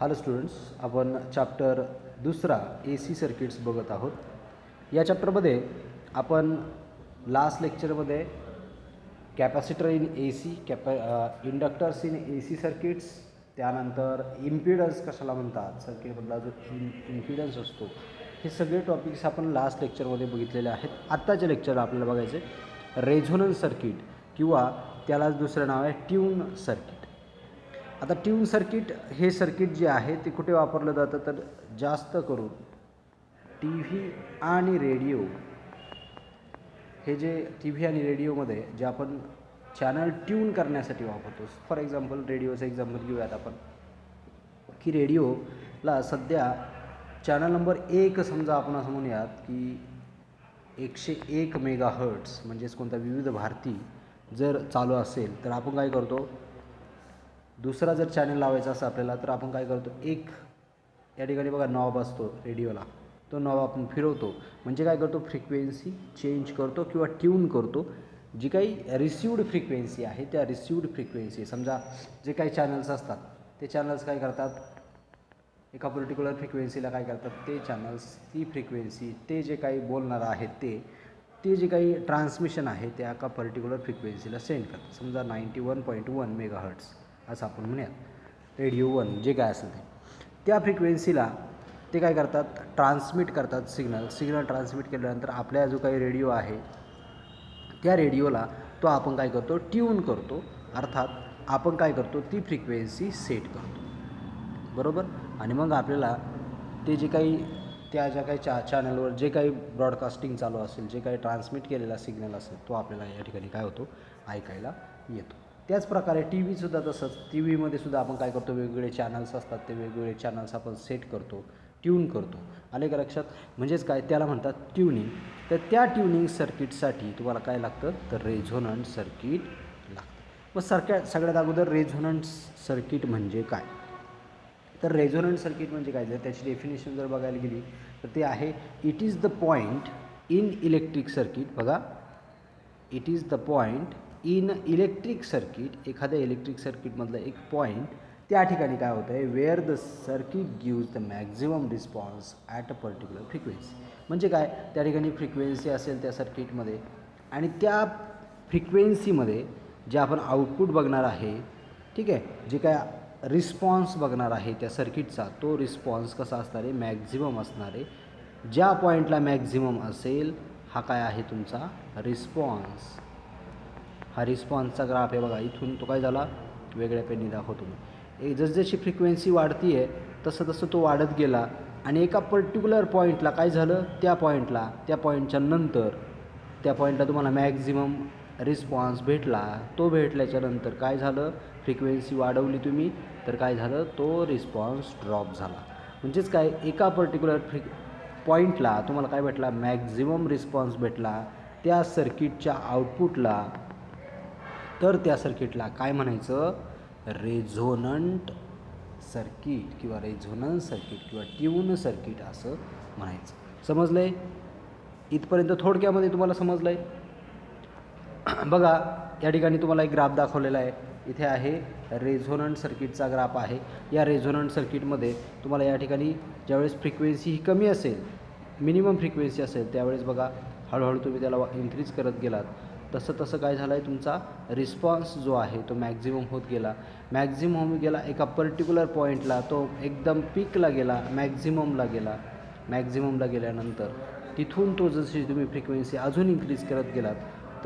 Hello students, आपण chapter दुसरा ए C circuits बघत आहोत. या चॅप्टरमध्ये आपण लास्ट लेक्चरमध्ये capacitor in A C, inductors in A C circuits, त्यानंतर इम्पिडन्स कशाला म्हणतात, सर्किटमधला जो इम्पिडन्स असतो, हे सगळे टॉपिक्स आपण लास्ट लेक्चरमध्ये बघितलेले आहेत. आत्ताच्या लेक्चर आपल्याला बघायचे रेझोनन्स सर्किट किंवा त्यालाच दुसरं नाव आहे ट्यून सर्किट. आता ट्यून सर्किट हे सर्किट जे आहे ते कुठे वापरलं जातं, तर जास्त करून टी व्ही आणि रेडिओ, हे जे टी व्ही आणि रेडिओमध्ये जे आपण चॅनल ट्यून करण्यासाठी वापरतो. फॉर एक्झाम्पल रेडिओचं एक्झाम्पल घेऊयात आपण, की रेडिओला सध्या चॅनल नंबर 1 समजा आपण असं म्हणूयात की 101 मेगाहर्ट्स म्हणजेच कोणता विविध भारती जर चालू असेल, तर आपण काय करतो, दुसरा जर चॅनल लावायचा असेल आपल्याला, तर आपण काय करतो, एक या ठिकाणी बघा नॉब असतो रेडिओला, तो नॉब आपण फिरवतो, म्हणजे काय करतो, फ्रिक्वेन्सी चेंज करतो किंवा ट्यून करतो. जी काही रिसिव्ड फ्रिक्वेन्सी आहे त्या रिसिव्ड फ्रिक्वेन्सी, समजा जे काही चॅनल्स असतात ते चॅनल्स काय करतात, एका पर्टिक्युलर फ्रिक्वेन्सीला काय करतात, ते चॅनल्स ती फ्रिक्वेन्सी, ते जे काही बोलणार आहेत ते जे काही ट्रान्समिशन आहे त्या एका पर्टिक्युलर फ्रिक्वेन्सीला सेंड करतात. समजा 91.1 मेगाहर्ट्स असं आपण म्हणूयात, रेडिओ 1 जे काय असेल ते, त्या फ्रिक्वेन्सीला ते काय करतात, ट्रान्समिट करतात सिग्नल ट्रान्समिट केल्यानंतर आपल्या जो काही रेडिओ आहे त्या रेडिओला तो आपण काय करतो, ट्यून करतो. अर्थात आपण काय करतो, ती फ्रिक्वेन्सी सेट करतो, बरोबर. आणि मग आपल्याला ते जे काही त्या ज्या काही चॅनलवर जे काही ब्रॉडकास्टिंग चालू असेल, जे काही ट्रान्समिट केलेला सिग्नल असेल, तो आपल्याला या ठिकाणी काय होतो, ऐकायला येतो. त्याचप्रकारे टी व्हीसुद्धा तसंच, टी व्हीमध्ये सुद्धा आपण काय करतो, वेगवेगळे चॅनल्स असतात, ते वेगवेगळे चॅनल्स आपण सेट करतो, ट्यून करतो. आले का लक्षात? म्हणजेच काय, त्याला म्हणतात ट्यूनिंग. तर त्या ट्यूनिंग सर्किटसाठी तुम्हाला काय लागतं, तर रेझोनंट सर्किट लागतं. मग सगळ्यात अगोदर रेझोनंट सर्किट म्हणजे काय, तर रेझोनंट सर्किट म्हणजे काय, जर त्याची डेफिनेशन जर बघायला गेली तर ते आहे, it is the point in electric circuit. बघा, it is the point in electric circuit, एखाद्या इलेक्ट्रिक सर्किटमधलं एक पॉईंट, त्या ठिकाणी काय होतं आहे, where the circuit gives the maximum response at a particular frequency. म्हणजे काय, त्या ठिकाणी फ्रिक्वेन्सी असेल त्या सर्किटमध्ये, आणि त्या फ्रिक्वेन्सीमध्ये जे आपण आउटपुट बघणार आहे, ठीक आहे, जे काय रिस्पॉन्स बघणार आहे त्या सर्किटचा, तो रिस्पॉन्स कसा असणार आहे, मॅक्झिमम असणार आहे. ज्या पॉईंटला मॅक्झिमम असेल, हा काय आहे तुमचा रिस्पॉन्स. हा रिस्पॉन्सचा ग्राफ आहे बघा, इथून तो काय झाला, वेगळ्या पेननी दाखवतो मी. जसजशी फ्रिक्वेन्सी वाढती आहे तसं तसं तो वाढत गेला, आणि एका पर्टिक्युलर पॉईंटला काय झालं, त्या पॉईंटच्या नंतर त्या पॉईंटला तुम्हाला मॅक्झिमम रिस्पॉन्स भेटला. तो भेटल्याच्या नंतर काय झालं, फ्रिक्वेन्सी वाढवली तुम्ही, तर काय झालं, तो रिस्पॉन्स ड्रॉप झाला. म्हणजेच काय, एका पर्टिक्युलर पॉईंटला तुम्हाला काय भेटला, मॅक्झिमम रिस्पॉन्स भेटला त्या सर्किटच्या आउटपुटला, तर त्या सर्किटला काय म्हणायचं, रेझोनंट सर्किट किंवा रेझोनन्स सर्किट किंवा ट्यून सर्किट असं म्हणायचं. समजलं आहे? इथपर्यंत थोडक्यामध्ये तुम्हाला समजलं आहे? बघा, या ठिकाणी तुम्हाला एक ग्राफ दाखवलेला आहे. इथे आहे रेझोनंट सर्किटचा ग्राफ आहे. या रेझोनंट सर्किटमध्ये तुम्हाला या ठिकाणी ज्यावेळेस फ्रिक्वेन्सी ही कमी असेल, मिनिमम फ्रिक्वेन्सी असेल, त्यावेळेस बघा हळूहळू तुम्ही त्याला इन्क्रीज करत गेलात, तसं तसं काय झालं आहे, तुमचा रिस्पॉन्स जो आहे तो मॅक्झिमम होत गेला. मॅक्झिमम होत गेला, एका पर्टिक्युलर पॉईंटला तो एकदम पीकला गेला, मॅक्झिममला गेला. मॅक्झिममला गेल्यानंतर तिथून तो जशी तुम्ही फ्रिक्वेन्सी अजून इन्क्रीज करत गेलात,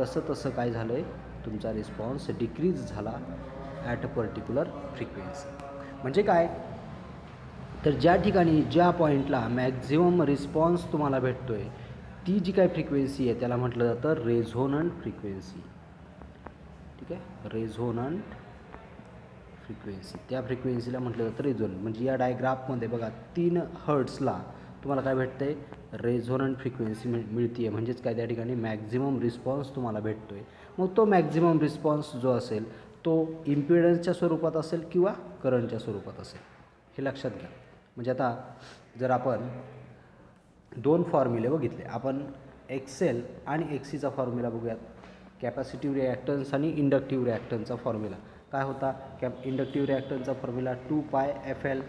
तसं तसं काय झालं आहे, तुमचा रिस्पॉन्स डिक्रीज झाला ॲट अ पर्टिक्युलर फ्रिक्वेन्सी. म्हणजे काय, तर ज्या ठिकाणी ज्या पॉईंटला मॅक्झिमम रिस्पॉन्स तुम्हाला भेटतो आहे, ती जी काही फ्रिक्वेन्सी आहे त्याला म्हटलं जातं रेझोनंट फ्रिक्वेन्सी. ठीक आहे, रेझोनंट फ्रिक्वेन्सी, त्या फ्रिक्वेन्सीला म्हटलं जातं रेझोनंट. म्हणजे या डायग्राफमध्ये बघा 3 हर्ट्सला तुम्हाला काय भेटतं आहे, रेझोनंट फ्रिक्वेन्सी मिळते आहे. म्हणजेच काय, त्या ठिकाणी मॅक्झिमम रिस्पॉन्स तुम्हाला भेटतो आहे. मग तो मॅक्झिमम रिस्पॉन्स जो असेल तो इम्पिडन्सच्या स्वरूपात असेल किंवा करंटच्या स्वरूपात असेल, हे लक्षात घ्या. म्हणजे आता जर आपण 2 फॉर्म्युले बघितले, आपण एक्सेल आणि एक्सीचा फॉर्म्युला बघूयात. कॅपॅसिटिव्ह रिॲक्टन्स आणि इंडक्टिव्ह रिॲक्टन्सचा फॉर्म्युला काय होता. इंडक्टिव्ह रिॲक्टन्सचा फॉर्म्युला 2πfL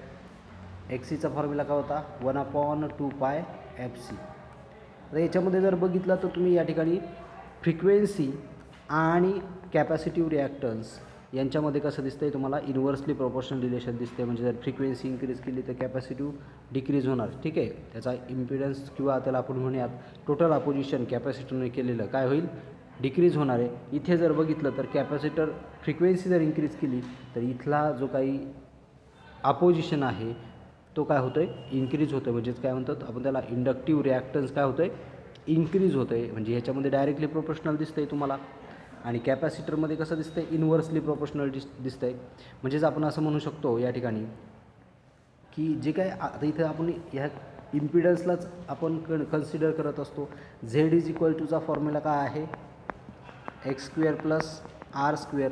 XCचा फॉर्म्युला काय होता 1/2πfc. आता याच्यामध्ये जर बघितलं तर तुम्ही या ठिकाणी फ्रिक्वेन्सी आणि कॅपॅसिटिव्ह रिॲक्टन्स यांच्यामध्ये कसं दिसतंय तुम्हाला इन्व्हर्सली प्रोपोर्शनल रिलेशन दिसते. म्हणजे जर फ्रिक्वेन्सी इन्क्रीज केली तर कॅपॅसिटिव्ह डिक्रीज होणार. ठीक आहे, त्याचा इम्पिडन्स किंवा त्याला आपण म्हणूयात टोटल अपोजिशन कॅपॅसिटरने केलेलं काय होईल डिक्रीज होणार आहे. इथे जर बघितलं तर कॅपॅसिटर फ्रिक्वेन्सी जर इन्क्रीज केली तर इथला जो काही अपोजिशन आहे तो काय होतो आहे इन्क्रीज होतो आहे. म्हणजेच काय म्हणतात आपण त्याला इंडक्टिव्ह रिॲक्टन्स काय होतं आहे इन्क्रीज होतं आहे. म्हणजे ह्याच्यामध्ये डायरेक्टली प्रोपोर्शनल दिसतं आहे तुम्हाला आणि कॅपॅसिटरमध्ये कसं दिसतं आहे इन्व्हर्सली प्रोपोर्शनल दिसतं आहे. म्हणजेच आपण असं म्हणू शकतो या ठिकाणी की जे काय आता इथं आपण ह्या इम्पिडन्सलाच आपण कन्सिडर करत असतो. झेड इज इक्वल टूचा फॉर्म्युला काय आहे x² + r²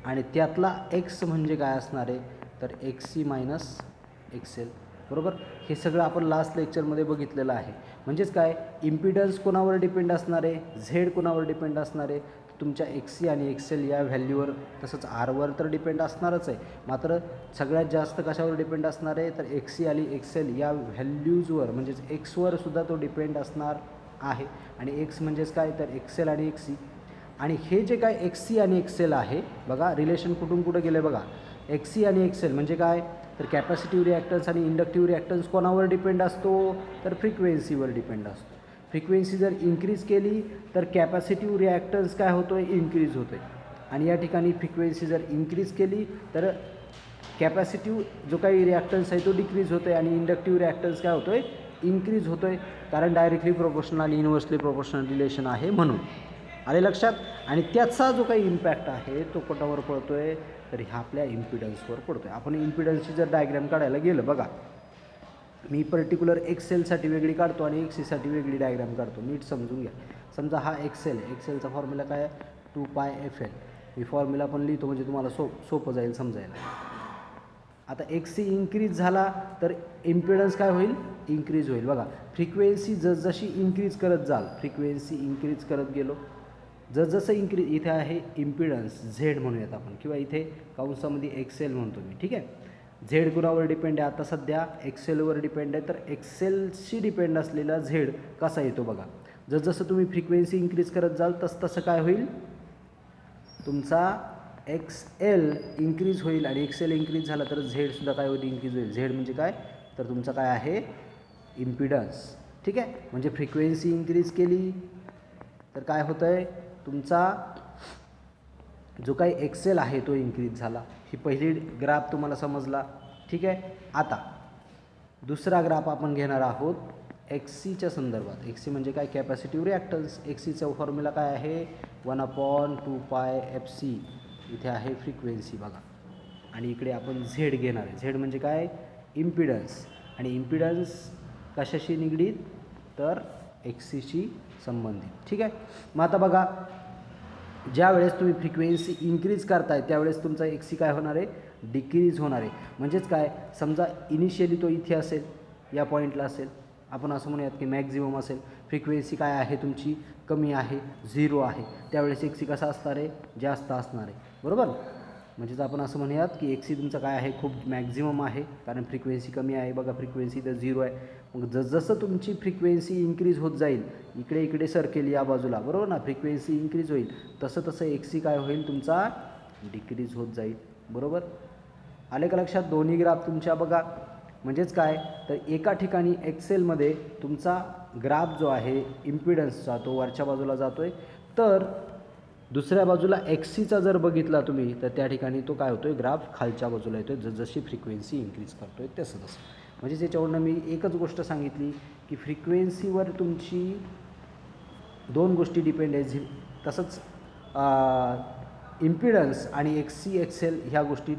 आणि त्यातला x म्हणजे काय असणार आहे तर XC - XL बरोबर. हे सगळं आपण लास्ट लेक्चरमध्ये बघितलेलं आहे. म्हणजेच काय इम्पिडन्स कोणावर डिपेंड असणार आहे झेड कोणावर डिपेंड असणार आहे तुमच्या XC आणि XL या व्हॅल्यूवर. तसंच आरवर तर डिपेंड असणारच आहे. मात्र सगळ्यात जास्त कशावर डिपेंड असणार आहे तर XC आणि XL या व्हॅल्यूजवर म्हणजेच एक्सवर सुद्धा तो डिपेंड असणार आहे. आणि एक्स म्हणजेच काय तर XL आणि XC. आणि हे जे काय XC आणि XL आहे बघा रिलेशन कुठून कुठं गेलं बघा. XC आणि XL म्हणजे काय तर कॅपॅसिटिव्ह रिॲक्टन्स आणि इंडक्टिव्ह रिॲक्टन्स कोणावर डिपेंड असतो तर फ्रिक्वेन्सीवर डिपेंड असतो. फ्रिक्वेन्सी जर इन्क्रीज केली तर कॅपॅसिटिव्ह रिॲक्टन्स काय होतो आहे इन्क्रीज होतो आहे. आणि या ठिकाणी फ्रिक्वेन्सी जर इन्क्रीज केली तर कॅपॅसिटिव्ह जो काही रिॲक्टन्स आहे तो डिक्रीज होतो आहे आणि इंडक्टिव्ह रिॲक्टन्स काय होतो आहे इन्क्रीज होतो आहे. कारण डायरेक्टली प्रोपोर्शनल आणि इन्व्हर्सली प्रोपोर्शनल रिलेशन आहे म्हणून. आले लक्षात. आणि त्याचा जो काही इम्पॅक्ट आहे तो कोणावर पडतो आहे तर ह्या आपल्या इम्पिडन्सवर पडतो आहे. आपण इम्पिडन्सची जर डायग्रॅम काढायला गेलं बघा मी पर्टिक्युलर XLसाठी वेगळी काढतो आणि XCसाठी वेगळी डायग्रॅम काढतो. नीट समजून घ्या. समजा हा XL आहे. XLचा फॉर्म्युला काय आहे 2πfl. मी फॉर्म्युला पण लिहितो म्हणजे तुम्हाला सोपं जाईल समजायला. आता XC इन्क्रीज झाला तर इम्पिडन्स काय होईल इन्क्रीज होईल. बघा फ्रिक्वेन्सी जसजशी इन्क्रीज करत जाल फ्रिक्वेन्सी इन्क्रीज करत गेलो जसजसं इन्क्रीज इथे आहे इम्पिडन्स झेड म्हणूयात आपण किंवा इथे कंसामध्ये XL म्हणतो मी. ठीक आहे. झेड कुणावर डिपेंड आहे आता सध्या XLवर डिपेंड आहे. तर XLशी डिपेंड असलेला झेड कसा येतो बघा. जसजसं तुम्ही फ्रिक्वेन्सी इन्क्रीज करत जाल तसं काय होईल तुमचा XL इन्क्रीज होईल आणि XL इन्क्रीज झाला तर झेडसुद्धा काय होईल इन्क्रीज होईल. झेड म्हणजे काय तर तुमचा काय आहे इम्पिडन्स. ठीक आहे. म्हणजे फ्रिक्वेन्सी इन्क्रीज केली तर काय होतं आहे तुमचा जो काही XL आहे तो इन्क्रीज झाला. ही पहिली ग्राफ तुम्हाला समजला. ठीक आहे. आता दुसरा ग्राफ आपण घेणार आहोत XCच्या संदर्भात. XC म्हणजे काय कॅपॅसिटिव्ह रिॲक्टन्स. XCचा फॉर्म्युला काय आहे 1/2πfc. इथे आहे फ्रिक्वेन्सी बघा आणि इकडे आपण झेड घेणार आहे. झेड म्हणजे काय इम्पिडन्स आणि इम्पिडन्स कशाशी निगडीत तर XCशी संबंधित. ठीक आहे. मग आता बघा ज्या वेळेस तुम्ही फ्रिक्वेन्सी इन्क्रीज करताय त्यावेळेस तुमचा XC काय होणार आहे डिक्रीज होणार आहे. म्हणजेच काय समजा इनिशियली तो इथे असेल या पॉईंटला असेल आपण असं म्हणूयात की मॅक्झिमम असेल. फ्रिक्वेन्सी काय आहे तुमची कमी आहे 0 आहे त्यावेळेस XC कसा असणार आहे जास्त असणार आहे बरोबर. म्हणजेच आपण असं म्हणूयात की XC तुमचा काय आहे खूप मॅक्झिमम आहे कारण फ्रिक्वेन्सी कमी आहे. बघा फ्रिक्वेन्सी तर 0 आहे. मग जसजसं तुमची फ्रिक्वेन्सी इन्क्रीज होत जाईल इकडे इकडे सरकेल या बाजूला बरोबर ना फ्रिक्वेन्सी इन्क्रीज होईल तसं तसं XC काय होईल तुमचा डिक्रीज होत जाईल बरोबर. आले का लक्षात. दोन्ही ग्राफ तुमच्या बघा. म्हणजेच काय तर एका ठिकाणी XLमध्ये तुमचा ग्राफ जो आहे इम्पिडन्सचा तो वरच्या बाजूला जातो आहे तर दुसऱ्या बाजूला XCचा जर बघितला तुम्ही तर त्या ठिकाणी तो काय होतो आहे ग्राफ खालच्या बाजूला येतो आहे जशी फ्रिक्वेन्सी इन्क्रीज करतो आहे तसं तसं. म्हणजे त्याच्यावरनं मी एकच गोष्ट सांगितली की फ्रिक्वेन्सीवर तुमची दोन गोष्टी डिपेंड आहे. तसंच इम्पिडन्स आणि XC XL ह्या गोष्टी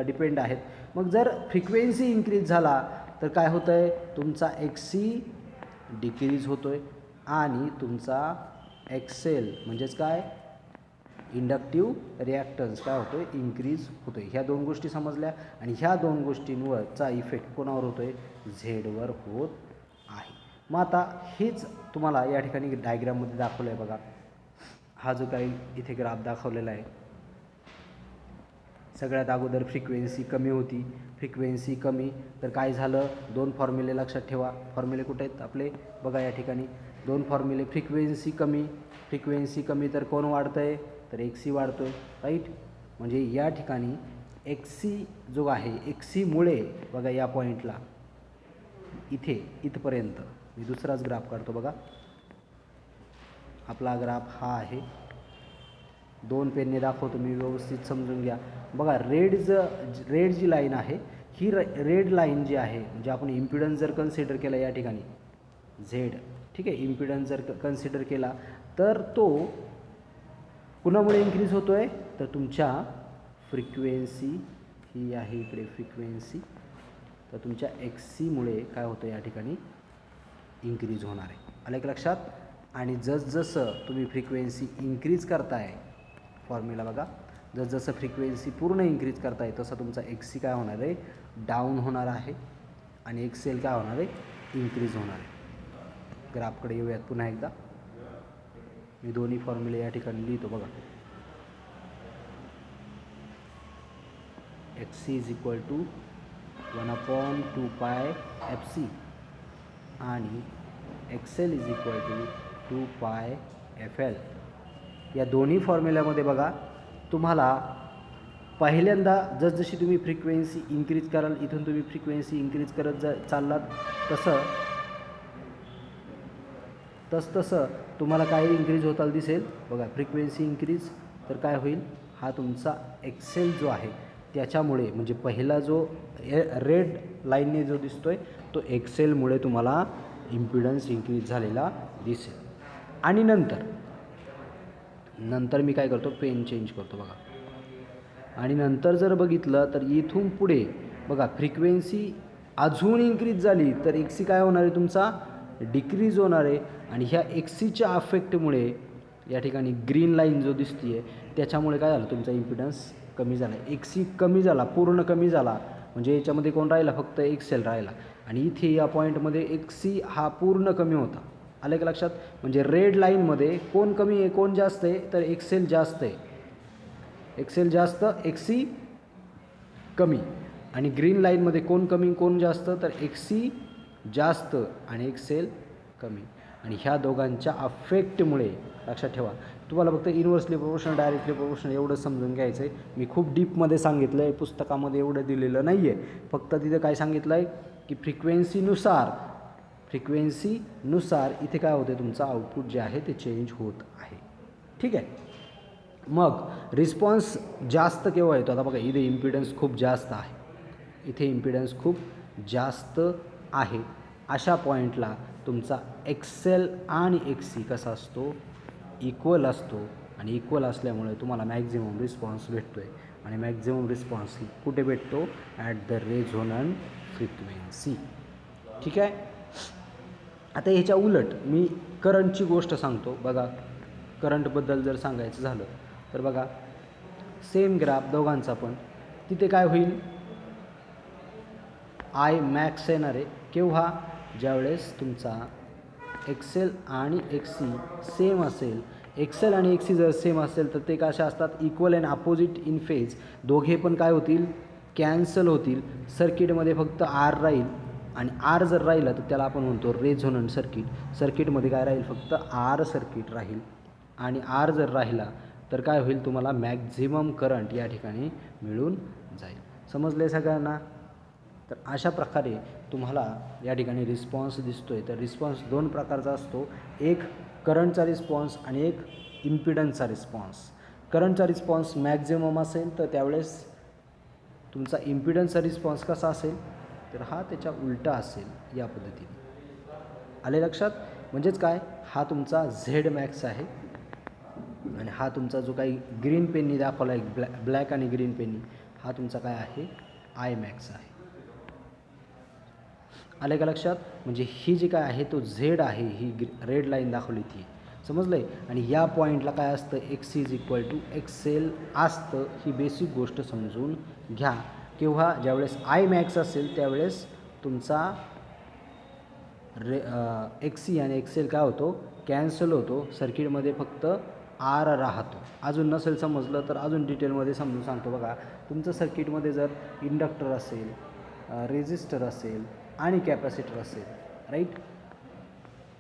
डिपेंड आहेत. मग जर फ्रिक्वेन्सी इन्क्रीज झाला तर काय होतं आहे तुमचा XC डिक्रीज होतो आहे आणि तुमचा XL म्हणजेच काय इंडक्टिव्ह रिॲक्टन्स काय होतो आहे इन्क्रीज होतो आहे. ह्या दोन गोष्टी समजल्या आणि ह्या दोन गोष्टींवरचा इफेक्ट कोणावर होतो आहे झेडवर होत आहे. मग आता हेच तुम्हाला या ठिकाणी डायग्राममध्ये दाखवलं आहे बघा. हा जो काही इथे ग्राफ दाखवलेला आहे सगळ्यात अगोदर फ्रिक्वेन्सी कमी होती, फ्रिक्वेन्सी कमी तर काय झालं, दोन फॉर्म्युले लक्षात ठेवा. फॉर्म्युले कुठे आहेत आपले बघा या ठिकाणी, दोन फॉर्म्युले. फ्रिक्वेन्सी कमी तर कोण वाढतं आहे, तर XC वाढतो आहे, राईट. म्हणजे या ठिकाणी XC जो आहे, XCमुळे बघा या पॉईंटला इथपर्यंत मी दुसराच ग्राफ काढतो बघा. आपला ग्राफ हा आहे, दोन पेनने दाखवतो मी, व्यवस्थित समजून घ्या. बघा रेड जी लाईन आहे, ही रेड लाईन जी आहे, म्हणजे आपण इम्पिडन्स जर कन्सिडर केला या ठिकाणी Z, ठीक आहे, इम्पिडन्स जर कन्सिडर केला तर तो कुणामुळे इन्क्रीज होतो आहे, तर तुमच्या फ्रिक्वेन्सी ही आहे इकडे फ्रिक्वेन्सी, तर तुमच्या XCमुळे काय होतं या ठिकाणी इन्क्रीज होणार आहे. आलं एक लक्षात. आणि जसजसं तुम्ही फ्रिक्वेन्सी इन्क्रीज करताय, फॉर्म्युला बघा, जसजसं फ्रिक्वेन्सी पूर्ण इन्क्रीज करताय तसं तुमचा XC काय होणार आहे, डाऊन होणार आहे, आणि XL काय होणार आहे, इन्क्रीज होणार आहे. ग्राफकडे येऊयात पुन्हा एकदा. मी दोन्ही फॉर्म्युले या ठिकाणी लिहितो बघा. XC is equal to 1/2πfc आणि XL is equal to 2πfl. या दोन्ही फॉर्म्युल्यामध्ये बघा तुम्हाला पहिल्यांदा जसजशी तुम्ही फ्रिक्वेन्सी इन्क्रीज कराल, इथून तुम्ही फ्रिक्वेन्सी इन्क्रीज करत चाललात तसं तुम्हाला काय इन्क्रीज होताना दिसेल बघा. फ्रिक्वेन्सी इन्क्रीज तर काय होईल, हा तुमचा XL जो आहे त्याच्यामुळे, म्हणजे पहिला जो रेड लाईनने जो दिसतोय तो XLमुळे तुम्हाला इम्पिडन्स इन्क्रीज झालेला दिसेल. आणि नंतर मी काय करतो, पेन चेंज करतो बघा. आणि नंतर जर बघितलं तर इथून पुढे बघा फ्रिक्वेन्सी अजून इन्क्रीज झाली तर XC काय होणार आहे, तुमचा डिक्रीज होणार आहे. आणि ह्या XCच्या अफेक्टमुळे या ठिकाणी ग्रीन लाईन जो दिसते त्याच्यामुळे काय झालं, तुमचा इम्पिडन्स कमी झाला. XC कमी झाला, पूर्ण कमी झाला, म्हणजे याच्यामध्ये कोण राहिला, फक्त XL राहिला. आणि इथे या पॉईंटमध्ये XC हा पूर्ण कमी होता. आलं का लक्षात. म्हणजे रेड लाईनमध्ये कोण कमी आहे, कोण जास्त आहे, तर XL जास्त आहे. XL जास्त, XC कमी. आणि ग्रीन लाईनमध्ये कोण कमी कोण जास्त, तर XC जास्त आणि XL कमी. आणि ह्या दोघांच्या अफेक्टमुळे लक्षात ठेवा, तुम्हाला फक्त इन्व्हर्सली प्रोपोर्शनल डायरेक्टली प्रोपोर्शनल एवढं समजून घ्यायचं आहे. मी खूप डीपमध्ये सांगितलं आहे, पुस्तकामध्ये एवढं दिलेलं नाही आहे. फक्त तिथे काय सांगितलं आहे की फ्रिक्वेन्सीनुसार इथे काय होते, तुमचं आउटपुट जे आहे ते चेंज होत आहे. ठीक आहे. मग रिस्पॉन्स जास्त केव्हा येतो, आता बघा इथे इम्पिडन्स खूप जास्त आहे, इथे इम्पिडन्स खूप जास्त आहे. अशा पॉईंटला तुमचा XL आणि XC कसा असतो, इक्वल असतो. आणि इक्वल असल्यामुळे तुम्हाला मॅक्झिमम रिस्पॉन्स भेटतो आहे. आणि मॅक्झिमम रिस्पॉन्स कुठे भेटतो, ॲट द रेझोनंट फ्रिक्वेन्सी. ठीक आहे. आता ह्याच्या उलट मी करंटची गोष्ट सांगतो बघा. करंटबद्दल जर सांगायचं झालं तर बघा, सेम ग्राफ दोघांचा, पण तिथे काय होईल, I मॅक्स येणार आहे केव्हा, ज्यावेळेस तुमचा XL आणि XC सेम असेल. XL आणि XC जर सेम असेल तर ते कशा असतात, equal and opposite in phase. दोघे पण काय होतील, कॅन्सल होतील. सर्किटमध्ये फक्त R राहील. आणि R जर राहिलं तर त्याला आपण म्हणतो रेझोनंट सर्किट. सर्किटमध्ये काय राहील, फक्त R सर्किट राहील. आणि R जर राहिला तर काय होईल, तुम्हाला मॅक्झिमम करंट या ठिकाणी मिळून जाईल. समजले सगळ्यांना. तर अशा प्रकारे तुम्हाला या ठिकाणी रिस्पॉन्स दिसतो आहे. तर रिस्पॉन्स दोन प्रकारचा असतो, एक करंटचा रिस्पॉन्स आणि एक इम्पिडन्सचा रिस्पॉन्स. करंटचा रिस्पॉन्स मॅक्झिमम असेल तर त्यावेळेस तुमचा इम्पिडन्सचा रिस्पॉन्स कसा असेल, तर हा त्याच्या उलटा असेल या पद्धतीने. आले लक्षात. म्हणजेच काय, हा तुमचा Z मॅक्स आहे आणि हा तुमचा जो काही ग्रीन पेननी दाखवला आहे, ब्लॅक आणि ग्रीन पेननी, हा तुमचा काय आहे, I मॅक्स आहे. आले का लक्षात. म्हणजे ही जी काय आहे तो Z आहे, ही रेड लाईन दाखवली ती, समजलं आहे. आणि या पॉईंटला काय असतं, XC is equal to XL असतं. ही बेसिक गोष्ट समजून घ्या. केव्हा, ज्यावेळेस I मॅक्स असेल त्यावेळेस तुमचा XC आणि XL काय होतो, कॅन्सल होतो. सर्किटमध्ये फक्त आर राहतो. अजून नसेल समजलं तर अजून डिटेलमध्ये समजून सांगतो. बघा, तुमचं सर्किटमध्ये जर इंडक्टर असेल, रेजिस्टर असेल आणि कॅपॅसिटर असेल, राईट,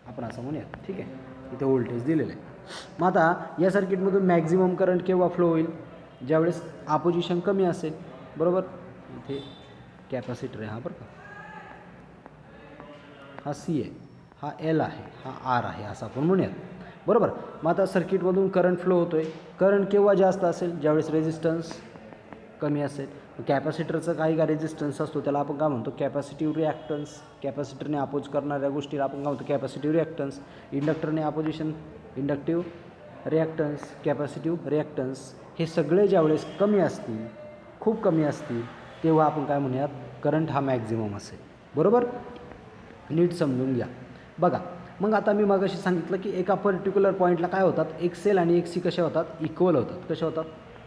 आपण असं म्हणूया. ठीक आहे, इथे व्होल्टेज दिलेलं आहे. मग आता या सर्किटमधून मॅक्झिमम करंट केव्हा फ्लो होईल? ज्यावेळेस अपोजिशन कमी असेल, बरोबर. इथे कॅपॅसिटर आहे, हा बरं का, हा सी आहे, हा एल आहे, हा आर आहे, असं आपण म्हणूयात, बरोबर. मग आता सर्किटमधून करंट फ्लो होतो आहे. करंट केव्हा जास्त असेल? ज्यावेळेस रेजिस्टन्स कमी असेल. कॅपॅसिटरचं काही का रेजिस्टन्स असतो, त्याला आपण काय म्हणतो? Capacitive reactance. कॅपॅसिटरने अपोज करणाऱ्या गोष्टीला आपण काय म्हणतो? Capacitive reactance. इंडक्टरने opposition, inductive reactance, capacitive reactance. हे सगळे ज्यावेळेस कमी असतील, खूप कमी असतील, तेव्हा आपण काय म्हणूयात? करंट हा मॅक्झिमम असेल, बरोबर. नीट समजून घ्या. बघा, मग आता मी मगाशी सांगितलं की एका पर्टिक्युलर पॉईंटला काय होतात? एक्सेल आणि एक्सी कशा होतात? इक्वल होतात. कशा होतात?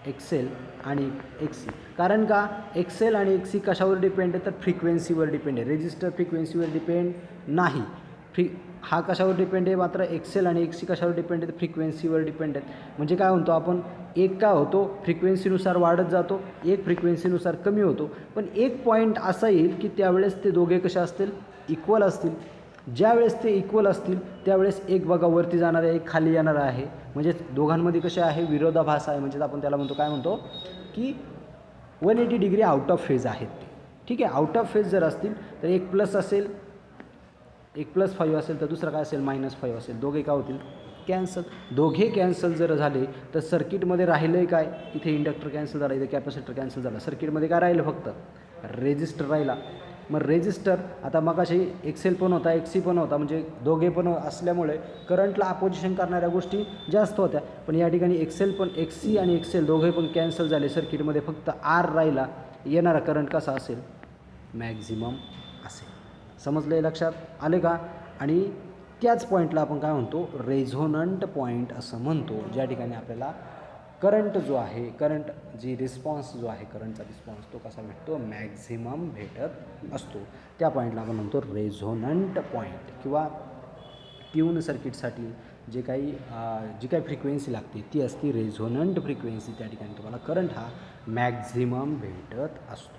एक्सेल आणि एक्सी. कारण का? एक्सेल आणि एक्सी कशावर डिपेंड आहे? तर फ्रिक्वेन्सीवर डिपेंड आहे. रेजिस्टर फ्रिक्वेन्सीवर डिपेंड नाही. हा कशावर डिपेंड आहे? मात्र एक्सेल आणि एक्सी कशावर डिपेंड आहे? तर फ्रिक्वेन्सीवर डिपेंड आहेत. म्हणजे काय म्हणतो आपण? एक काय होतो? फ्रिक्वेन्सीनुसार वाढत जातो, एक फ्रिक्वेन्सीनुसार कमी होतो. पण एक पॉईंट असा येईल की त्यावेळेस ते दोघे कशा असतील? इक्वल असतील. ज्यावेळेस ते इक्वल असतील त्यावेळेस एक बघा वरती जाणार आहे, एक खाली येणार आहे. म्हणजे दोघांमध्ये कसे आहे? विरोधाभास आहे. म्हणजे आपण त्याला म्हणतो, काय म्हणतो? की 180 डिग्री आउट ऑफ फेज आहेत ते. ठीक आहे, आउट ऑफ फेज जर असतील तर एक प्लस असेल, एक +5 असेल तर दुसरा काय असेल? -5 असेल. दोघे काय होतील? कॅन्सल. दोघे कॅन्सल जर झाले तर सर्किटमध्ये राहिलं आहे काय? इथे इंडक्टर कॅन्सल झाला, इथे कॅपॅसिटर कॅन्सल झाला. सर्किटमध्ये काय राहिलं? फक्त रेजिस्टर राहिला. मग रेजिस्टर आता मगाशी एक्सेल पण होता, एक्सी पण होता, म्हणजे दोघे पण असल्यामुळे करंटला अपोजिशन करणाऱ्या गोष्टी जास्त होत्या. पण या ठिकाणी एक्सेल पण, एक्सी आणि एक्सेल दोघे पण कॅन्सल झाले. सर्किटमध्ये फक्त आर राहिला. येणारा करंट कसा असेल? मॅक्झिमम असेल. समजले? लक्षात आले का? आणि त्याच पॉईंटला आपण काय म्हणतो? रेझोनंट पॉईंट असं म्हणतो, ज्या ठिकाणी आपल्याला करंट जो आहे, करंट जी रिस्पॉन्स जो आहे, करंटचा रिस्पॉन्स तो कसा भेटतो? मॅक्झिमम भेटत असतो. त्या पॉईंटला आपण म्हणतो रेझोनंट पॉईंट. किंवा ट्यून सर्किटसाठी जी काही फ्रिक्वेन्सी लागते ती असते रेझोनंट फ्रिक्वेन्सी. त्या ठिकाणी तुम्हाला करंट हा मॅक्झिमम भेटत असतो.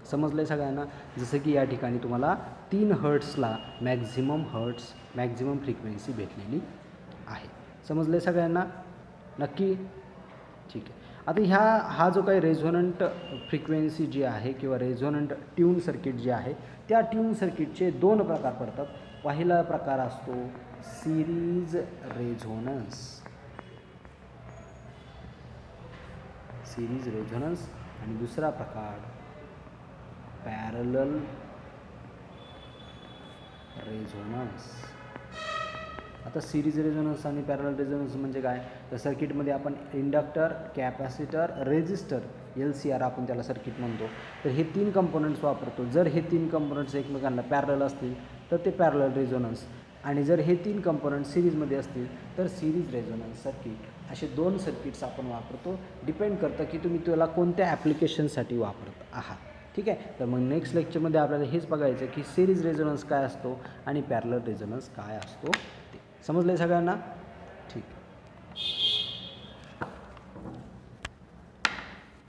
समजलं आहे सगळ्यांना? जसं की या ठिकाणी तुम्हाला 3 हर्ट्सला मॅक्झिमम फ्रिक्वेन्सी भेटलेली आहे. समजलं आहे सगळ्यांना? नक्की? ठीक आहे. आता हा जो काही रेझोनंट फ्रिक्वेन्सी जी आहे किंवा रेझोनंट ट्यून सर्किट जे आहे, त्या ट्यून सर्किटचे 2 प्रकार पडतात. पहिला प्रकार असतो सिरीज रेझोनन्स आणि दुसरा प्रकार पॅरलल रेझोनन्स. आता सिरीज रेझोनन्स आणि पॅरलल रेझोनन्स म्हणजे काय? तर सर्किटमध्ये आपण इंडक्टर, कॅपॅसिटर, रेजिस्टर, LCR आपण त्याला सर्किट म्हणतो. तर हे 3 कंपोनंट्स वापरतो. जर हे 3 कंपोनंट्स एकमेकांना पॅरलल असतील तर ते पॅरलल रेझोनन्स, आणि जर हे 3 कंपोनंट सिरीजमध्ये असतील तर सिरीज रेझोनन्स सर्किट. असे 2 सर्किट्स आपण वापरतो. डिपेंड करतं की तुम्ही त्याला कोणत्या ॲप्लिकेशनसाठी वापरत आहात. ठीक आहे. तर मग नेक्स्ट लेक्चरमध्ये आपल्याला हेच बघायचं की सिरीज रेझोनन्स काय असतो आणि पॅरलल रेझोनन्स काय असतो ते. समजलं आहे सगळ्यांना? ठीक आहे.